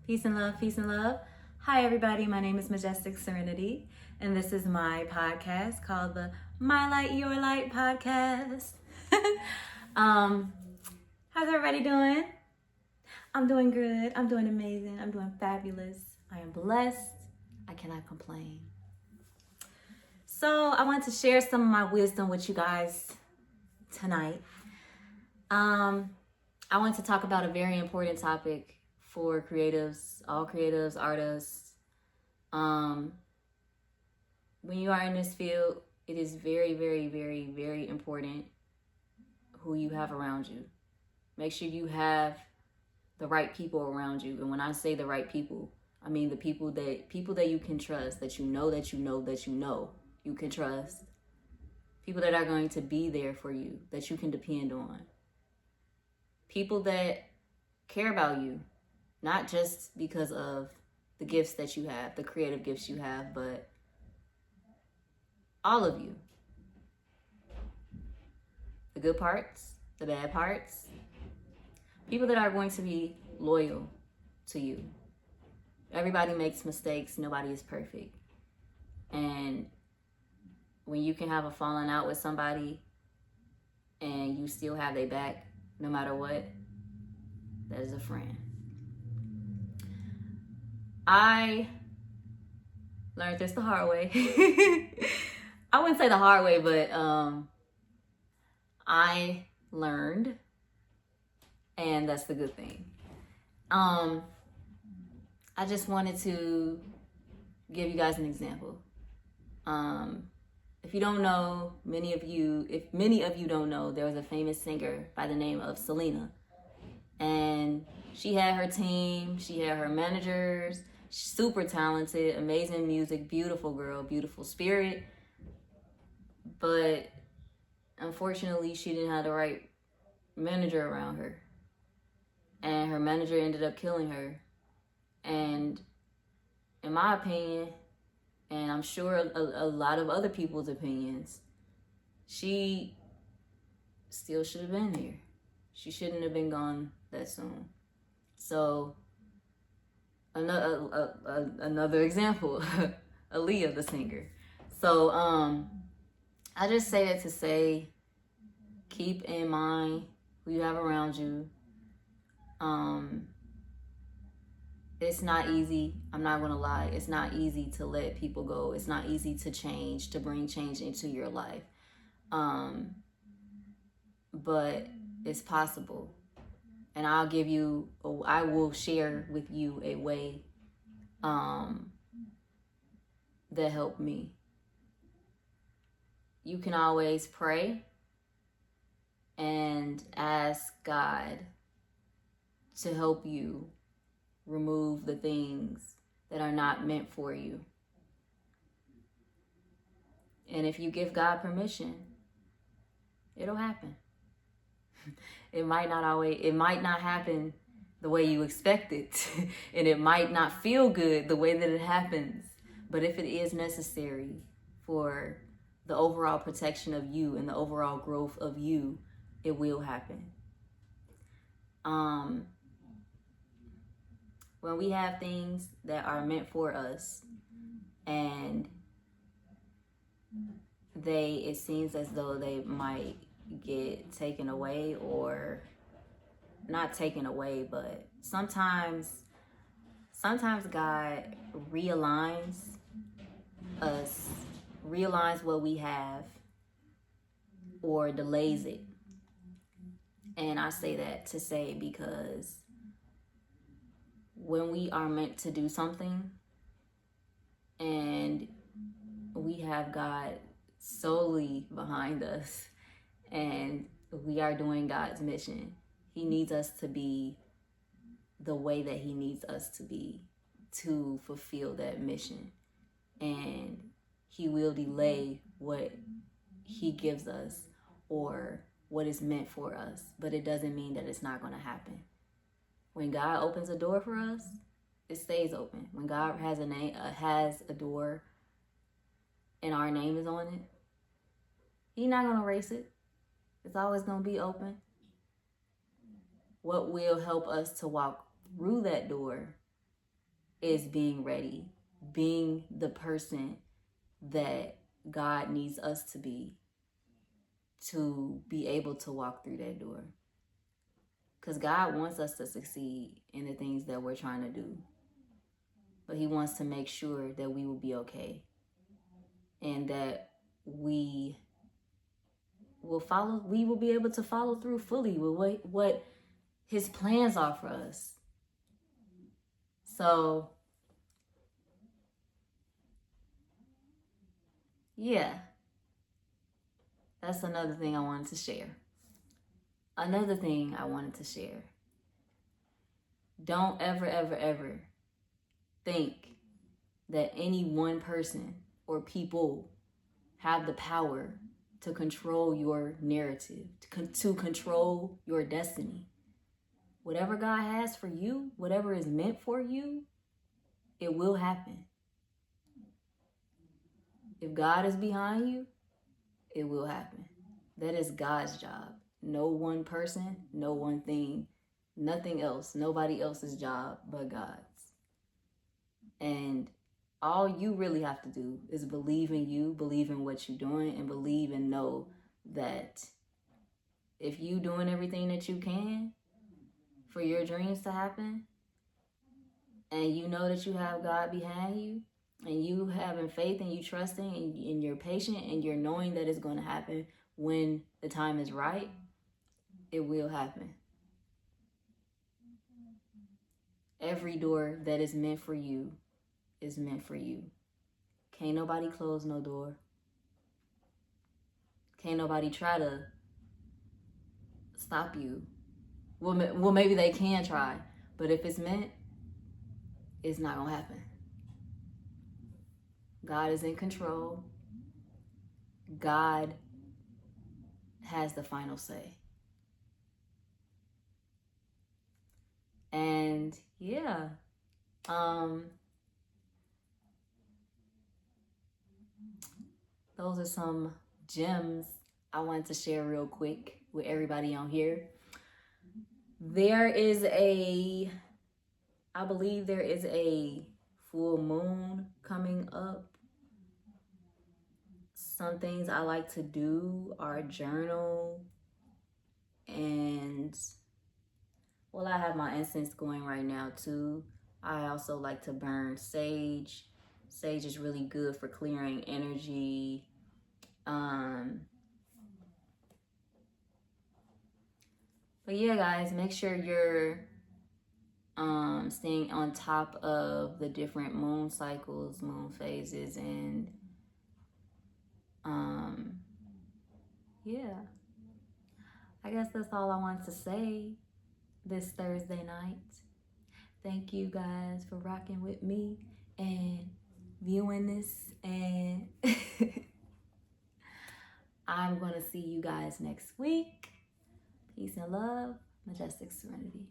Peace and love, peace and love. Hi, everybody. My name is Majestic Serenity, and this is my podcast called the My Light, Your Light podcast. How's everybody doing? I'm doing good. I'm doing amazing. I'm doing fabulous. I am blessed. I cannot complain. So, I want to share some of my wisdom with you guys tonight. I want to talk about a very important topic for creatives, all creatives, artists. When you are in this field, it is very, very, very, very important who you have around you. Make sure you have the right people around you. And when I say the right people, I mean the people that you can trust, that you know you can trust. People that are going to be there for you, that you can depend on. People that care about you, not just because of the gifts that you have, the creative gifts you have, but all of you. The good parts, the bad parts. People that are going to be loyal to you. Everybody makes mistakes. Nobody is perfect. And when you can have a falling out with somebody and you still have their back, no matter what, that is a friend. I learned this the hard way. I wouldn't say the hard way, but I learned, and that's the good thing. I just wanted to give you guys an example. If you don't know, if many of you don't know, there was a famous singer by the name of Selena. And she had her team, she had her managers, super talented, amazing music, beautiful girl, beautiful spirit. But unfortunately, she didn't have the right manager around her. And her manager ended up killing her. And in my opinion, and I'm sure a lot of other people's opinions, she still should have been here. She shouldn't have been gone that soon. So, another example, Aaliyah, the singer. So, I just say that to say, keep in mind who you have around you. It's not easy. I'm not going to lie. It's not easy to let people go. It's not easy to change, to bring change into your life. But it's possible. And I will share with you a way that helped me. You can always pray and ask God to help you remove the things that are not meant for you. And if you give God permission, it'll happen. It might not happen the way you expect it. And it might not feel good the way that it happens. But if it is necessary for the overall protection of you and the overall growth of you, it will happen. When we have things that are meant for us and it seems as though they might get taken away, or not taken away, but sometimes God realigns us, realigns what we have, or delays it. And I say that to say because when we are meant to do something and we have God solely behind us and we are doing God's mission, He needs us to be the way that He needs us to be to fulfill that mission. And He will delay what He gives us or what is meant for us, but it doesn't mean that it's not going to happen. When God opens a door for us, it stays open. When God has a door and our name is on it, He's not going to erase it. It's always going to be open. What will help us to walk through that door is being ready, being the person that God needs us to be able to walk through that door. Because God wants us to succeed in the things that we're trying to do. But he wants to make sure that we will be okay. And that we will be able to follow through fully with what his plans are for us. So, yeah. That's another thing I wanted to share. Another thing I wanted to share. Don't ever, ever, ever think that any one person or people have the power to control your narrative, to control your destiny. Whatever God has for you, whatever is meant for you, it will happen. If God is behind you, it will happen. That is God's job. No one person, no one thing, nothing else, nobody else's job but God's. And all you really have to do is believe in you, believe in what you're doing, and believe and know that if you doing everything that you can for your dreams to happen, and you know that you have God behind you, and you having faith and you trusting and you're patient and you're knowing that it's going to happen when the time is right, it will happen. Every door that is meant for you is meant for you. Can't nobody close no door. Can't nobody try to stop you. Well, maybe they can try, but if it's meant, it's not gonna happen. God is in control. God has the final say. And yeah, those are some gems I wanted to share real quick with everybody on here. I believe there is a full moon coming up. Some things I like to do are journal, and well, I have my incense going right now too. I also like to burn sage. Sage is really good for clearing energy. But yeah, guys, make sure you're staying on top of the different moon cycles, moon phases, and yeah. I guess that's all I wanted to say this Thursday night. Thank you guys for rocking with me and viewing this, and I'm gonna see you guys next week. Peace and love, Majestic Serenity.